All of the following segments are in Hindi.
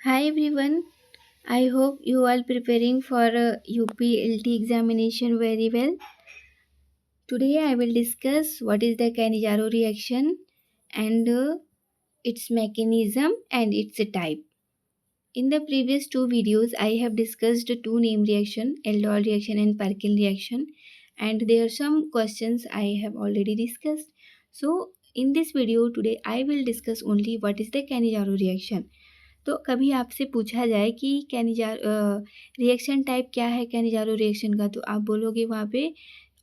Hi everyone, I hope you all preparing for UPLT examination very well. Today I will discuss what is the Cannizzaro reaction and its mechanism and its type. In the previous two videos I have discussed two name reaction, Eldol reaction and Perkin reaction, and there are some questions I have already discussed. So in this video today I will discuss only what is the Cannizzaro reaction. तो कभी आपसे पूछा जाए कि रिएक्शन टाइप क्या है कैनिजारो रिएक्शन का, तो आप बोलोगे वहाँ पे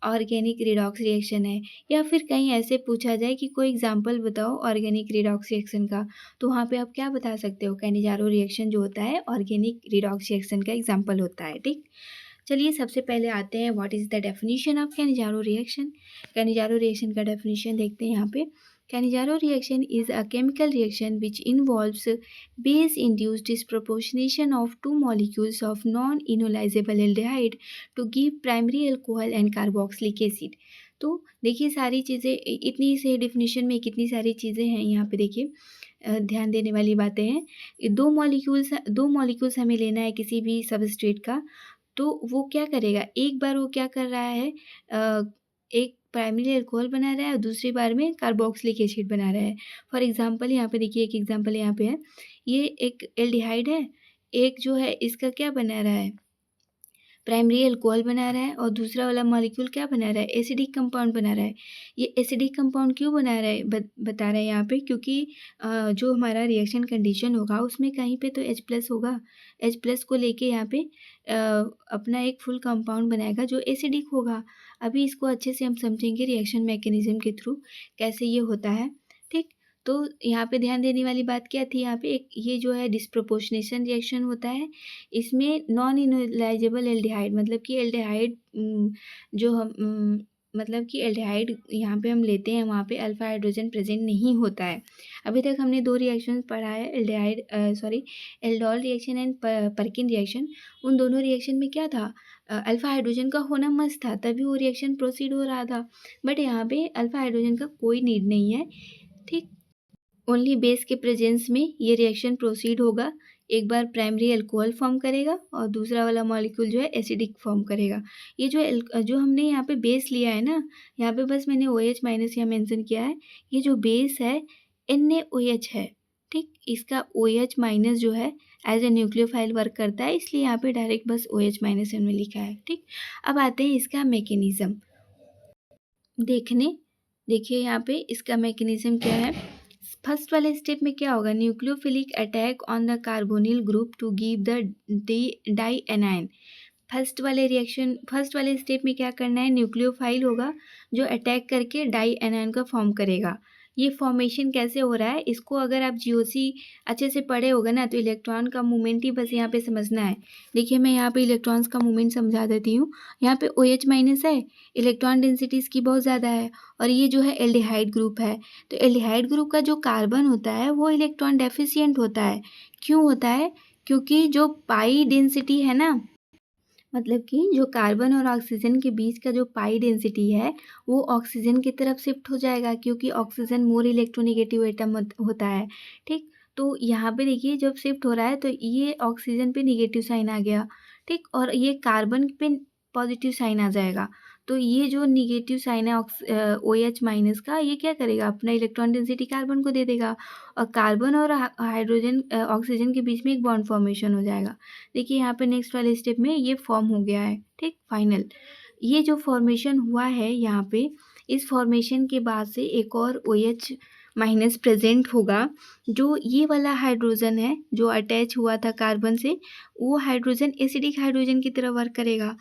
ऑर्गेनिक रिडॉक्स रिएक्शन है। या फिर कहीं ऐसे पूछा जाए कि कोई एग्जांपल बताओ ऑर्गेनिक रिडॉक्स रिएक्शन का, तो वहाँ पे आप क्या बता सकते हो, कैनिजारो रिएक्शन जो होता है ऑर्गेनिक रिडॉक्स रिएक्शन का एग्जाम्पल होता है। ठीक, चलिए सबसे पहले आते हैं what is the definition of Cannizzaro reaction. Cannizzaro reaction का डेफिनेशन देखते हैं यहाँ पे। Cannizzaro reaction is a chemical reaction which involves base-induced disproportionation of two molecules of non-enolizable aldehyde to give primary alcohol and carboxylic acid। तो देखिए सारी चीज़ें इतनी से डिफिनीशन में कितनी सारी चीज़ें हैं यहाँ पे, देखिए ध्यान देने वाली बातें हैं। दो मॉलिक्यूल्स हमें लेना है किसी भी सबस्ट्रेट का, तो वो क्या करेगा, एक बार वो क्या कर रहा है, एक प्राइमरी अल्कोहल बना रहा है और दूसरी बार में कार्बोक्सिलिक एसिड बना रहा है। फॉर एग्जांपल यहाँ पे देखिए, एक एग्जांपल यहाँ पे है, ये एक एल्डिहाइड है, एक जो है इसका क्या बना रहा है, प्राइमरी अल्कोहल बना रहा है, और दूसरा वाला मॉलिक्यूल क्या बना रहा है, एसिडिक कंपाउंड बना रहा है। ये एसिडिक कंपाउंड क्यों बना रहा है, बता रहा है यहाँ पे, क्योंकि जो हमारा रिएक्शन कंडीशन होगा उसमें कहीं पे तो H+ होगा, H+ को लेके यहाँ पे अपना एक फुल कंपाउंड बनाएगा जो एसिडिक होगा। अभी इसको अच्छे से हम समझेंगे रिएक्शन मैकेनिज्म के थ्रू कैसे ये होता है। ठीक, तो यहाँ पे ध्यान देने वाली बात क्या थी, यहाँ पे एक ये जो है डिस्प्रोपोर्शनेशन रिएक्शन होता है। इसमें नॉन इनोलाइजेबल एल्डिहाइड, मतलब कि एल्डिहाइड जो हम मतलब कि एल्डिहाइड यहाँ पे हम लेते हैं वहाँ पे अल्फा हाइड्रोजन प्रेजेंट नहीं होता है। अभी तक हमने दो रिएक्शन पढ़ा है, एल्डोल रिएक्शन एंड परकिन रिएक्शन। उन दोनों रिएक्शन में क्या था, अल्फा हाइड्रोजन का होना मस्ट था, तभी वो रिएक्शन प्रोसीड हो रहा था। बट यहाँ पे अल्फा हाइड्रोजन का कोई नीड नहीं है। ठीक, ओनली बेस के प्रेजेंस में ये रिएक्शन प्रोसीड होगा। एक बार प्राइमरी अल्कोहल फॉर्म करेगा और दूसरा वाला मॉलिक्यूल जो है एसिडिक फॉर्म करेगा। ये जो हमने यहाँ पे बेस लिया है ना, यहाँ पे बस मैंने OH- यहाँ मेंशन किया है। ये जो बेस है NaOH है। ठीक, इसका OH- जो है एज ए न्यूक्लियोफाइल वर्क करता है, इसलिए यहाँ पे डायरेक्ट बस OH- हमने लिखा है। ठीक, अब आते हैं इसका मैकेनिज्म देखने। देखिए यहाँ पे इसका मैकेनिज्म क्या है। फर्स्ट वाले स्टेप में क्या होगा, nucleophilic attack on the carbonyl group to give the dianion. First वाले स्टेप में क्या करना है, न्यूक्लियोफाइल होगा जो अटैक करके डाई एनाइन का फॉर्म करेगा। ये फॉर्मेशन कैसे हो रहा है, इसको अगर आप GOC अच्छे से पढ़े होगा ना, तो इलेक्ट्रॉन का मूवमेंट ही बस यहाँ पे समझना है। देखिए मैं यहाँ पे इलेक्ट्रॉन्स का मूवमेंट समझा देती हूँ। यहाँ पे OH- है, इलेक्ट्रॉन डेंसिटी इसकी बहुत ज़्यादा है, और ये जो है एल्डिहाइड ग्रुप है। तो एल्डिहाइड ग्रुप का जो कार्बन होता है वो इलेक्ट्रॉन डेफिशिएंट होता है। क्यों होता है, क्योंकि जो पाई डेंसिटी है ना, मतलब कि जो कार्बन और ऑक्सीजन के बीच का जो पाई डेंसिटी है वो ऑक्सीजन की तरफ शिफ्ट हो जाएगा, क्योंकि ऑक्सीजन मोर इलेक्ट्रोनेगेटिव एटम होता है। ठीक, तो यहाँ पे देखिए जब शिफ्ट हो रहा है तो ये ऑक्सीजन पे निगेटिव साइन आ गया। ठीक, और ये कार्बन पे पॉजिटिव साइन आ जाएगा। तो ये जो निगेटिव साइन है OH- का, ये क्या करेगा, अपना इलेक्ट्रॉन डेंसिटी कार्बन को दे देगा, और कार्बन और हाइड्रोजन ऑक्सीजन के बीच में एक बॉन्ड फॉर्मेशन हो जाएगा। देखिए यहाँ पे नेक्स्ट वाले स्टेप में ये फॉर्म हो गया है। ठीक, फाइनल ये जो फॉर्मेशन हुआ है यहाँ पे, इस फॉर्मेशन के बाद से एक और OH- प्रेजेंट होगा। जो ये वाला हाइड्रोजन है जो अटैच हुआ था कार्बन से, वो हाइड्रोजन एसिडिक हाइड्रोजन की तरह वर्क करेगा।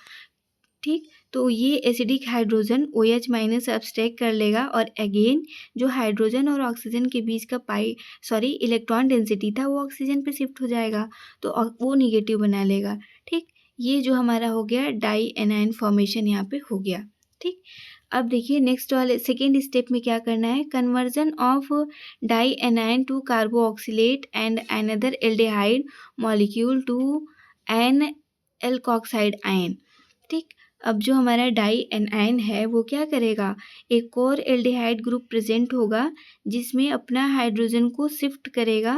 ठीक, तो ये एसिडिक हाइड्रोजन OH- अब्स्ट्रैक्ट कर लेगा, और अगेन जो हाइड्रोजन और ऑक्सीजन के बीच का इलेक्ट्रॉन डेंसिटी था वो ऑक्सीजन पे शिफ्ट हो जाएगा, तो वो निगेटिव बना लेगा। ठीक, ये जो हमारा हो गया डाई एनाइन फॉर्मेशन यहाँ पे हो गया। ठीक, अब देखिए नेक्स्ट वाले सेकेंड स्टेप में क्या करना है, conversion of dianion to carboxylate and another aldehyde molecule to an alkoxide ion. ठीक, अब जो हमारा डाई एनाइन है वो क्या करेगा, एक और एल्डिहाइड ग्रुप प्रेजेंट होगा जिसमें अपना हाइड्रोजन को शिफ्ट करेगा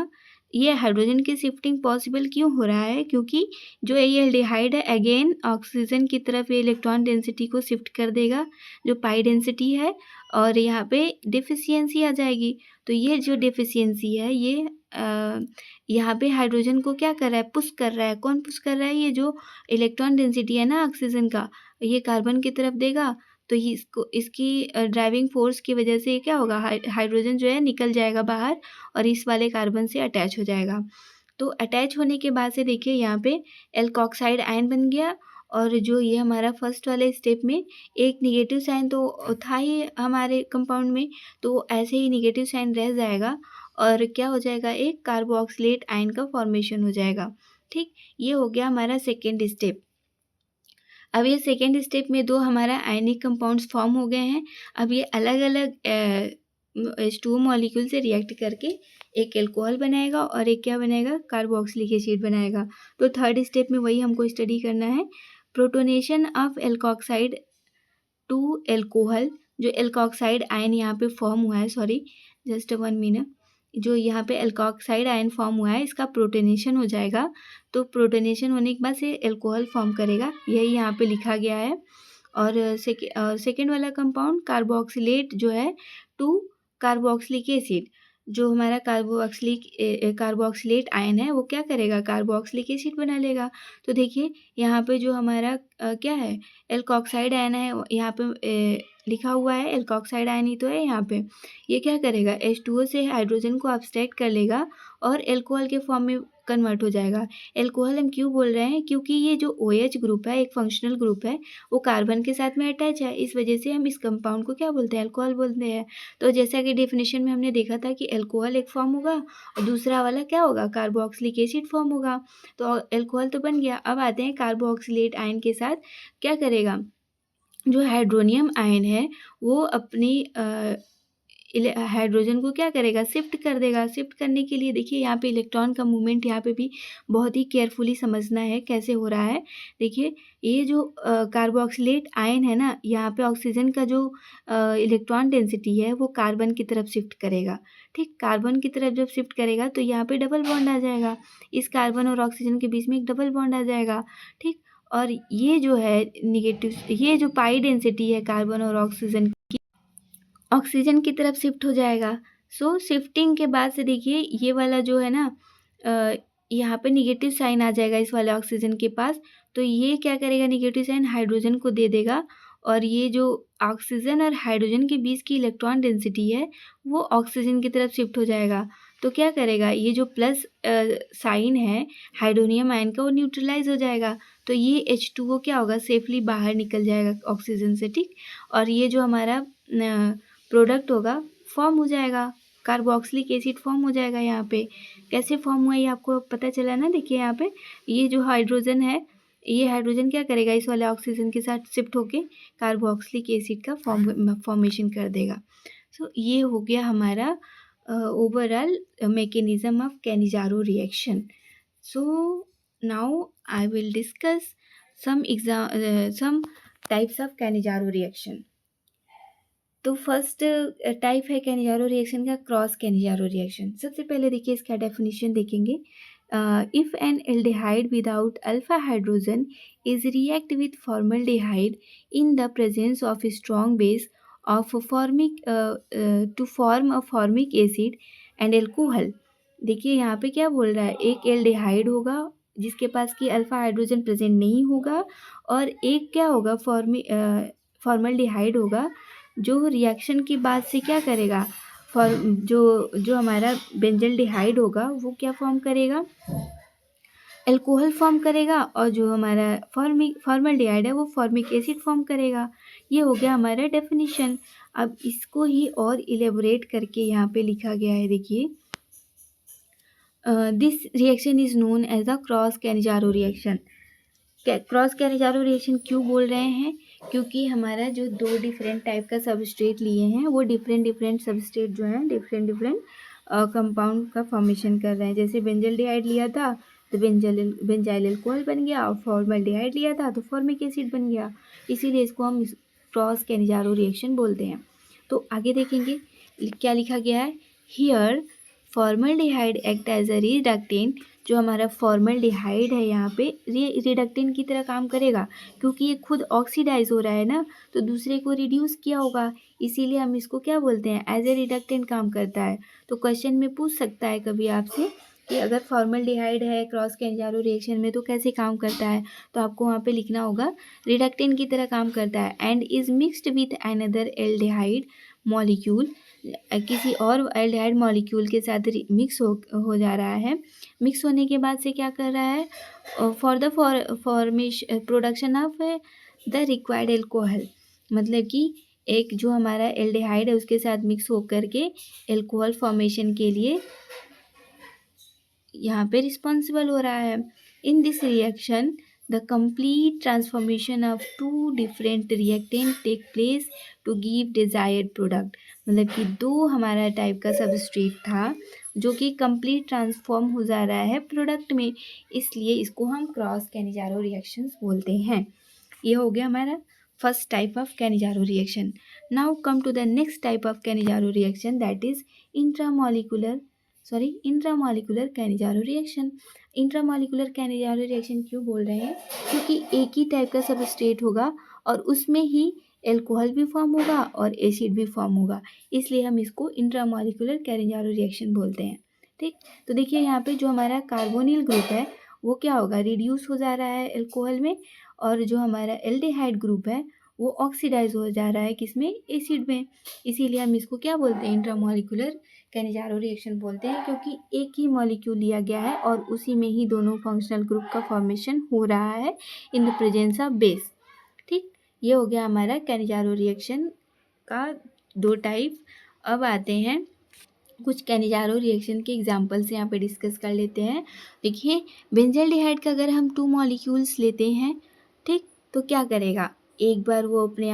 ये हाइड्रोजन की शिफ्टिंग पॉसिबल क्यों हो रहा है, क्योंकि जो ये एल्डिहाइड है अगेन ऑक्सीजन की तरफ ये इलेक्ट्रॉन डेंसिटी को शिफ्ट कर देगा जो पाई डेंसिटी है, और यहाँ पे डिफिशियंसी आ जाएगी। तो ये जो डिफिशियंसी है ये यहाँ पे हाइड्रोजन को क्या कर रहा है, पुश कर रहा है। कौन पुश कर रहा है, ये जो इलेक्ट्रॉन डेंसिटी है ना ऑक्सीजन का, ये कार्बन की तरफ देगा। तो ये इसको इसकी ड्राइविंग फोर्स की वजह से क्या होगा, हाइड्रोजन जो है निकल जाएगा बाहर और इस वाले कार्बन से अटैच हो जाएगा। तो अटैच होने के बाद से देखिए यहाँ पे एल्कोक्साइड आयन बन गया, और जो ये हमारा फर्स्ट वाले स्टेप में एक निगेटिव साइन तो था ही हमारे कंपाउंड में, तो ऐसे ही निगेटिव साइन रह जाएगा और क्या हो जाएगा, एक कार्बोक्सिलेट आयन का फॉर्मेशन हो जाएगा। ठीक, ये हो गया हमारा सेकेंड स्टेप। अब ये सेकेंड स्टेप में दो हमारा आयनिक कंपाउंड्स फॉर्म हो गए हैं। अब ये अलग अलग H2O मॉलिक्यूल से रिएक्ट करके एक एल्कोहल बनाएगा और एक क्या बनाएगा, कार्बोक्सिलिक एसिड बनाएगा। तो थर्ड स्टेप में वही हमको स्टडी करना है, protonation of alkoxide to alcohol. जो एल्कोक्साइड आयन यहाँ पे फॉर्म हुआ है, सॉरी जस्ट 1 मिनट, जो यहाँ पे एल्कोक्साइड आयन फॉर्म हुआ है इसका प्रोटोनेशन हो जाएगा। तो प्रोटोनेशन होने के बाद से एल्कोहल फॉर्म करेगा, यही यहाँ पे लिखा गया है। और सेकेंड वाला कंपाउंड कार्बोक्सिलेट जो है टू कार्बोक्सिलिक एसिड, जो हमारा कार्बोक्सिलेट आयन है वो क्या करेगा, कार्बोक्सिलिक एसिड बना लेगा। तो देखिए यहाँ पे जो हमारा क्या है, एल्कोक्साइड आयन है, यहाँ पे लिखा हुआ है एल्कोक्साइड आयन ही तो है यहाँ पे। ये क्या करेगा, H2O से हाइड्रोजन को अब्स्ट्रैक्ट कर लेगा और एल्कोहल के फॉर्म में कन्वर्ट हो जाएगा। एल्कोहल हम क्यों बोल रहे हैं, क्योंकि ये जो OH ग्रुप है, एक फंक्शनल ग्रुप है, वो कार्बन के साथ में अटैच है, इस वजह से हम इस कंपाउंड को क्या बोलते हैं, अल्कोहल बोलते हैं। तो जैसा कि डेफिनेशन में हमने देखा था कि एल्कोहल एक फॉर्म होगा और दूसरा वाला क्या होगा, कार्बोक्सिलिक एसिड फॉर्म होगा। तो एल्कोहल तो बन गया। अब आते हैं कार्बोक्सिलेट आयन के साथ क्या करेगा, जो हाइड्रोनियम आयन है वो अपनी हाइड्रोजन को क्या करेगा, शिफ्ट कर देगा। शिफ्ट करने के लिए देखिए यहाँ पे इलेक्ट्रॉन का मूवमेंट यहाँ पे भी बहुत ही केयरफुली समझना है कैसे हो रहा है। देखिए ये जो कार्बोक्सिलेट आयन है ना, यहाँ पे ऑक्सीजन का जो इलेक्ट्रॉन डेंसिटी है वो कार्बन की तरफ शिफ्ट करेगा। ठीक, कार्बन की तरफ जब शिफ्ट करेगा तो यहाँ पे डबल बॉन्ड आ जाएगा, इस कार्बन और ऑक्सीजन के बीच में एक डबल बॉन्ड आ जाएगा। ठीक, और ये जो है निगेटिव, ये जो पाई डेंसिटी है कार्बन और ऑक्सीजन की तरफ शिफ्ट हो जाएगा। सो शिफ्टिंग के बाद से देखिए ये वाला जो है ना, यहाँ पे निगेटिव साइन आ जाएगा इस वाले ऑक्सीजन के पास। तो ये क्या करेगा, निगेटिव साइन हाइड्रोजन को दे देगा, और ये जो ऑक्सीजन और हाइड्रोजन के बीच की इलेक्ट्रॉन डेंसिटी है वो ऑक्सीजन की तरफ शिफ्ट हो जाएगा। तो क्या करेगा, ये जो प्लस साइन है हाइड्रोनियम आयन का वो न्यूट्रलाइज हो जाएगा। तो ये H2O क्या होगा, सेफली बाहर निकल जाएगा ऑक्सीजन से। ठीक, और ये जो हमारा प्रोडक्ट होगा फॉर्म हो जाएगा, कार्बोक्सिलिक एसिड फॉर्म हो जाएगा। यहाँ पे कैसे फॉर्म हुआ ये आपको पता चला ना। देखिए यहाँ पे ये जो हाइड्रोजन है, ये हाइड्रोजन क्या करेगा, इस वाले ऑक्सीजन के साथ शिफ्ट होके कार्बोक्सिलिक एसिड का फॉर्मेशन कर देगा। सो ये हो गया हमारा overall mechanism of Cannizzaro reaction. So now I will discuss some types of Cannizzaro reaction. तो फर्स्ट टाइप है कैनिजारो रिएक्शन का, क्रॉस कैनिजारो रिएक्शन। सबसे पहले देखिए इसका डेफिनेशन देखेंगे। If an aldehyde without alpha hydrogen is react with formaldehyde in the presence of strong base of formic to form a formic acid and alcohol. देखिए यहाँ पे क्या बोल रहा है, एक एल्डिहाइड होगा जिसके पास कि अल्फा हाइड्रोजन प्रेजेंट नहीं होगा, और एक क्या होगा, फॉर्मल्डिहाइड होगा जो रिएक्शन के बाद से क्या करेगा, जो हमारा बेंजल्डिहाइड होगा वो क्या फॉर्म करेगा, एल्कोहल फॉर्म करेगा, और जो हमारा फॉर्मल्डिहाइड है वो फॉर्मिक एसिड फॉर्म करेगा। ये हो गया हमारा डेफिनेशन। अब इसको ही और इलेबोरेट करके यहाँ पे लिखा गया है, देखिए this reaction is known as a cross Cannizzaro reaction. Cross Cannizzaro reaction क्यों बोल रहे हैं, क्योंकि हमारा जो दो डिफरेंट टाइप का सबस्ट्रेट लिए हैं वो डिफरेंट सबस्ट्रेट जो हैं डिफरेंट कंपाउंड का फॉर्मेशन कर रहे हैं। जैसे बेंजल्डिहाइड लिया था तो बेंजाइल अल्कोहल बन गया, और फॉर्मल्डिहाइड लिया था तो फॉर्मिक एसिड बन गया, इसीलिए इसको हम क्रॉस कैनिजारो रिएक्शन बोलते हैं। तो आगे देखेंगे क्या लिखा गया है, here formaldehyde act as a reductant, जो हमारा फॉर्मल्डिहाइड है यहाँ पे रिडक्टेंट की तरह काम करेगा, क्योंकि ये खुद ऑक्सीडाइज हो रहा है ना, तो दूसरे को रिड्यूस किया होगा, इसीलिए हम इसको क्या बोलते हैं, एज ए रिडक्टेंट काम करता है। तो क्वेश्चन में पूछ सकता है कभी आपसे कि अगर फॉर्मल्डिहाइड है क्रॉस कैंजारो रिएक्शन में तो कैसे काम करता है, तो आपको वहाँ पे लिखना होगा रिडक्टेंट की तरह काम करता है, and is mixed with another aldehyde molecule, किसी और एल्डिहाइड मॉलिक्यूल के साथ मिक्स हो जा रहा है। मिक्स होने के बाद से क्या कर रहा है, for the formation production of the required alcohol, मतलब कि एक जो हमारा एल्डिहाइड है उसके साथ मिक्स होकर के एल्कोहल फॉर्मेशन के लिए यहाँ पे रिस्पॉन्सिबल हो रहा है। In this reaction the complete transformation of two different reactant take place to give desired product, मतलब कि दो हमारा टाइप का सबस्ट्रेट था जो कि कंप्लीट ट्रांसफॉर्म हो जा रहा है प्रोडक्ट में, इसलिए इसको हम क्रॉस कैनिजारो रिएक्शंस बोलते हैं। ये हो गया हमारा first type of Cannizzaro reaction. Now come to the next type of Cannizzaro reaction, that is intramolecular Cannizzaro reaction. Intramolecular Cannizzaro reaction क्यों बोल रहे हैं, क्योंकि एक ही टाइप का सबस्ट्रेट होगा और उसमें ही एल्कोहल भी फॉर्म होगा और एसिड भी फॉर्म होगा, इसलिए हम इसको इंट्रामॉलिक्यूलर कैनिजारो रिएक्शन बोलते हैं। ठीक, तो देखिए यहाँ पे जो हमारा कार्बोनिल ग्रुप है वो क्या होगा, रिड्यूस हो जा रहा है एल्कोहल में, और जो हमारा एल्डिहाइड ग्रुप है वो ऑक्सीडाइज हो जा रहा है किसमें, एसिड में, इसीलिए हम इसको क्या बोलते हैं, इंट्रामॉलिक्यूलर कैनिजारो रिएक्शन बोलते हैं, क्योंकि एक ही मॉलिक्यूल लिया गया है और उसी में ही दोनों फंक्शनल ग्रुप का फॉर्मेशन हो रहा है इन द प्रेजेंस ऑफ बेस। ठीक, ये हो गया हमारा कैनिजारो रिएक्शन का दो टाइप। अब आते हैं कुछ कैनिजारो रिएक्शन के एग्जांपल्स यहाँ पे डिस्कस कर लेते हैं। देखिए बेंजल्डिहाइड का अगर हम 2 मॉलिक्यूल्स लेते हैं, ठीक, तो क्या करेगा, एक बार वो अपने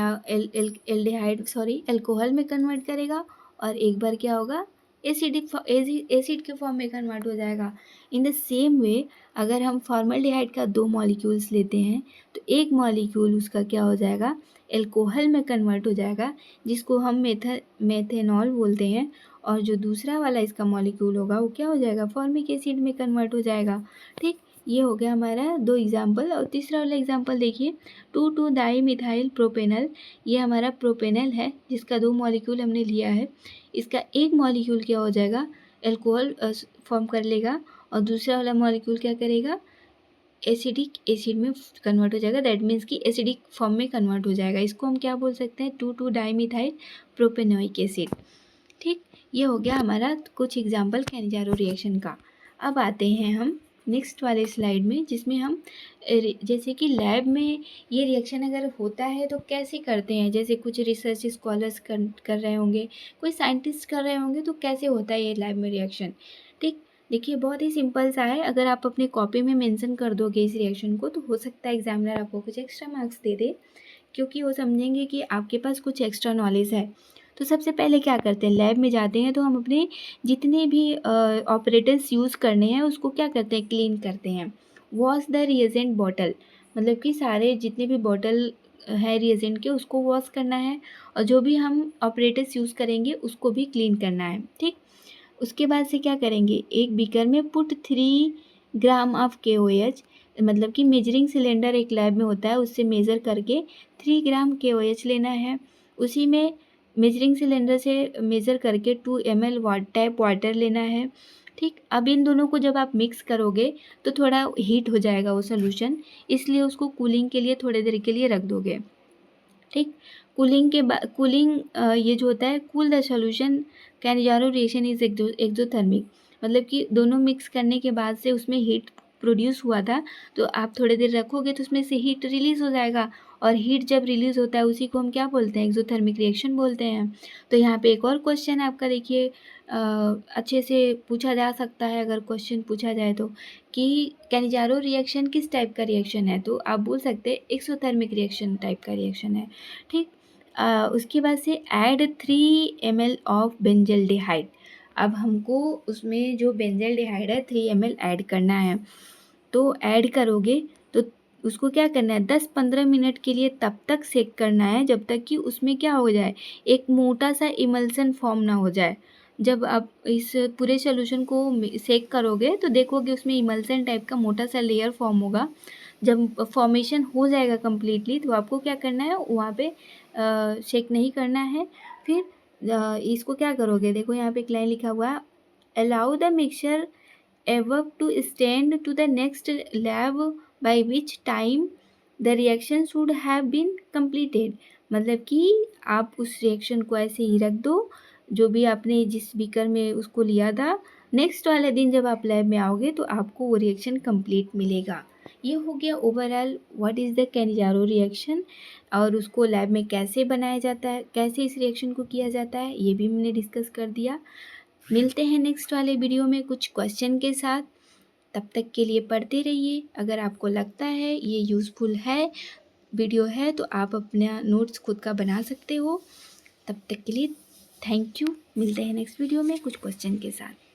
एल्कोहल में कन्वर्ट करेगा और एक बार क्या होगा, एसिड के फॉर्म में कन्वर्ट हो जाएगा। इन द सेम वे अगर हम फॉर्मल्डिहाइड का 2 मॉलिक्यूल्स लेते हैं तो एक मॉलिक्यूल उसका क्या हो जाएगा, एल्कोहल में कन्वर्ट हो जाएगा, जिसको हम मेथेनॉल बोलते हैं, और जो दूसरा वाला इसका मॉलिक्यूल होगा वो क्या हो जाएगा, फॉर्मिक एसिड में कन्वर्ट हो जाएगा। ठीक, ये हो गया हमारा 2 एग्जाम्पल। और तीसरा वाला एग्जाम्पल देखिए, 2,2 डाईमिथाइल प्रोपेनल, ये हमारा प्रोपेनल है जिसका 2 मॉलिक्यूल हमने लिया है, इसका एक मॉलिक्यूल क्या हो जाएगा, एल्कोहल फॉर्म कर लेगा और दूसरा वाला मॉलिक्यूल क्या करेगा, एसिडिक एसिड में कन्वर्ट हो जाएगा, दैट मीन्स कि एसिडिक फॉर्म में कन्वर्ट हो जाएगा। इसको हम क्या बोल सकते हैं, 2,2 डाईमिथाइल प्रोपेनोइक एसिड। ठीक, ये हो गया हमारा कुछ एग्जाम्पल कैनिजारो रिएक्शन का। अब आते हैं हम नेक्स्ट वाले स्लाइड में, जिसमें हम जैसे कि लैब में ये रिएक्शन अगर होता है तो कैसे करते हैं, जैसे कुछ रिसर्च स्कॉलर्स कर रहे होंगे, कोई साइंटिस्ट कर रहे होंगे, तो कैसे होता है ये लैब में रिएक्शन। ठीक, देखिए बहुत ही सिंपल सा है, अगर आप अपने कॉपी में मेंशन कर दोगे इस रिएक्शन को तो हो सकता है एग्जामिनर आपको कुछ एक्स्ट्रा मार्क्स दे दे, क्योंकि वो समझेंगे कि आपके पास कुछ एक्स्ट्रा नॉलेज है। तो सबसे पहले क्या करते हैं, लैब में जाते हैं तो हम अपने जितने भी ऑपरेटर्स यूज़ करने हैं उसको क्या करते हैं, क्लीन करते हैं। वॉश द रिएजेंट बॉटल, मतलब कि सारे जितने भी बॉटल है रिएजेंट के उसको वॉश करना है, और जो भी हम ऑपरेटर्स यूज़ करेंगे उसको भी क्लीन करना है। ठीक, उसके बाद से क्या करेंगे, एक बीकर में पुट 3 ग्राम ऑफ KOH, मतलब कि मेजरिंग सिलेंडर एक लैब में होता है, उससे मेज़र करके 3 ग्राम KOH लेना है। उसी में मेजरिंग सिलेंडर से मेज़र करके 2 ml टैप वाटर लेना है। ठीक, अब इन दोनों को जब आप मिक्स करोगे तो थोड़ा हीट हो जाएगा वो सोल्यूशन, इसलिए उसको कूलिंग के लिए थोड़ी देर के लिए रख दोगे। ठीक, कूलिंग के बाद ये जो होता है, cool the solution Cannizzaro reaction is exothermic, मतलब कि दोनों मिक्स करने के बाद से उसमें हीट प्रोड्यूस हुआ था, तो आप थोड़ी देर रखोगे तो उसमें से हीट रिलीज़ हो जाएगा, और हीट जब रिलीज़ होता है उसी को हम क्या बोलते हैं, एक्सोथर्मिक रिएक्शन बोलते हैं। तो यहाँ पे एक और क्वेश्चन आपका देखिए अच्छे से पूछा जा सकता है, अगर क्वेश्चन पूछा जाए तो, कि कैनिजारो रिएक्शन किस टाइप का रिएक्शन है, तो आप बोल सकते हैं एक्सोथर्मिक रिएक्शन टाइप का रिएक्शन है। ठीक, उसके बाद से ऐड 3 ml ऑफ बेंजल्डिहाइड, अब हमको उसमें जो बेंजल्डिहाइड है 3 ml ऐड करना है, तो ऐड करोगे तो उसको क्या करना है, 10-15 मिनट के लिए तब तक सेक करना है जब तक कि उसमें क्या हो जाए, एक मोटा सा इमल्सन फॉर्म ना हो जाए। जब आप इस पूरे सॉल्यूशन को सेक करोगे तो देखोगे उसमें इमल्सन टाइप का मोटा सा लेयर फॉर्म होगा। जब फॉर्मेशन हो जाएगा कम्प्लीटली तो आपको क्या करना है, वहाँ पे शेक नहीं करना है। फिर इसको क्या करोगे, देखो यहाँ पे एक लाइन लिखा हुआ है, allow the mixture above to stand to the next lab by which time the reaction should have been completed। मतलब कि आप उस रिएक्शन को ऐसे ही रख दो, जो भी आपने जिस बीकर में उसको लिया था, नेक्स्ट वाले दिन जब आप लैब में आओगे तो आपको वो रिएक्शन कंप्लीट मिलेगा। ये हो गया overall what is the Cannizzaro reaction, और उसको लैब में कैसे बनाया जाता है, कैसे इस रिएक्शन को किया जाता है, ये भी हमने डिस्कस कर दिया। मिलते हैं नेक्स्ट वाले वीडियो में कुछ क्वेश्चन के साथ। तब तक के लिए पढ़ते रहिए। अगर आपको लगता है ये यूज़फुल है वीडियो है तो आप अपना नोट्स खुद का बना सकते हो। तब तक के लिए थैंक यू। मिलते हैं नेक्स्ट वीडियो में कुछ क्वेश्चन के साथ।